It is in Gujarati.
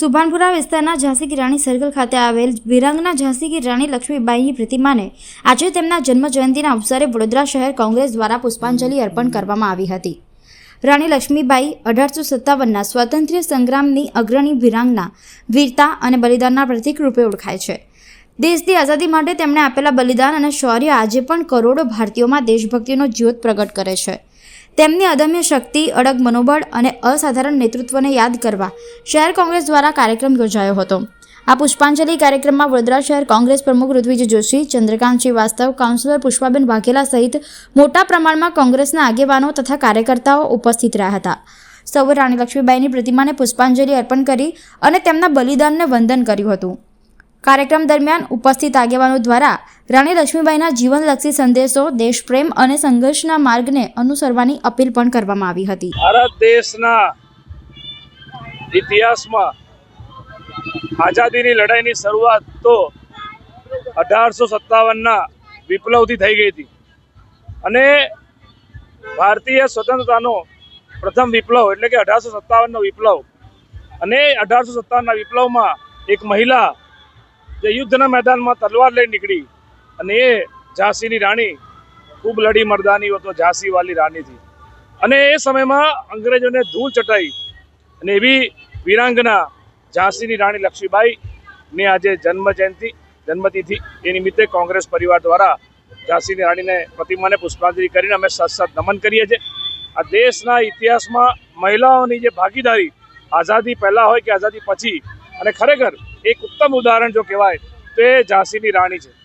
સુભાનપુરા વિસ્તારના ઝાંસી કી રાણી સર્કલ ખાતે આવેલ વિરાંગના ઝાંસી કી રાણી લક્ષ્મીબાઈની પ્રતિમાને આજે તેમના જન્મજયંતિના અવસરે વડોદરા શહેર કોંગ્રેસ દ્વારા પુષ્પાંજલિ અર્પણ કરવામાં આવી હતી। રાણી લક્ષ્મીબાઈ 1857ના સ્વાતંત્ર્ય સંગ્રામની અગ્રણી વિરાંગના, વીરતા અને બલિદાનના પ્રતીક રૂપે ઓળખાય છે। દેશની આઝાદી માટે તેમણે આપેલા બલિદાન અને શૌર્ય આજે પણ કરોડો ભારતીયોમાં દેશભક્તિનો જ્યોત પ્રગટ કરે છે। તેમની અદમ્ય શક્તિ, અડગ મનોબળ અને અસાધારણ નેતૃત્વને યાદ કરવા શહેર કોંગ્રેસ દ્વારા કાર્યક્રમ યોજાયો હતો। આ પુષ્પાંજલિ કાર્યક્રમમાં વડોદરા શહેર કોંગ્રેસ પ્રમુખ ઋત્વિજ જોશી, ચંદ્રકાંત શ્રીવાસ્તવ, કાઉન્સિલર પુષ્પાબેન વાઘેલા સહિત મોટા પ્રમાણમાં કોંગ્રેસના આગેવાનો તથા કાર્યકર્તાઓ ઉપસ્થિત રહ્યા હતા। સૌએ રાણી લક્ષ્મીબાઈની પ્રતિમાને પુષ્પાંજલિ અર્પણ કરી અને તેમના બલિદાનને વંદન કર્યું હતું। કાર્યક્રમ દરમિયાન ઉપસ્થિત આગેવાનો દ્વારા રાણી લક્ષ્મીબાઈના જીવનલક્ષી સંદેશો, દેશપ્રેમ અને સંઘર્ષના માર્ગને અનુસરવાની અપીલ પણ કરવામાં આવી હતી। ભારત દેશના ઇતિહાસમાં આઝાદીની લડાઈની શરૂઆત તો 1857ના વિપ્લવથી થઈ ગઈ હતી અને ભારતીય સ્વતંત્રતાનો પ્રથમ વિપ્લવ એટલે કે 1857નો વિપ્લવ અને 1857ના વિપ્લવમાં એક મહિલા જે યુદ્ધના મેદાનમાં તલવાર લઈને નીકળી અને એ ઝાંસીની રાણી ખૂબ લડી મર્દાની હતો, ઝાંસી વાલી રાની થી। અને એ સમયમાં અંગ્રેજોને ધૂળ ચટાઈ અને એવી વીરાંગના ઝાંસીની રાણી લક્ષ્મીબાઈની આજે જન્મતિથિ એ નિમિત્તે કોંગ્રેસ પરિવાર દ્વારા ઝાંસીની રાણીને પ્રતિમાને પુષ્પાંજલિ કરીને અમે સતત નમન કરીએ છીએ। આ દેશના ઇતિહાસમાં મહિલાઓની જે ભાગીદારી આઝાદી પહેલાં હોય કે આઝાદી પછી, અને ખરેખર એક ઉત્તમ ઉદાહરણ જો કહેવાય તો એ ઝાંસીની રાણી છે।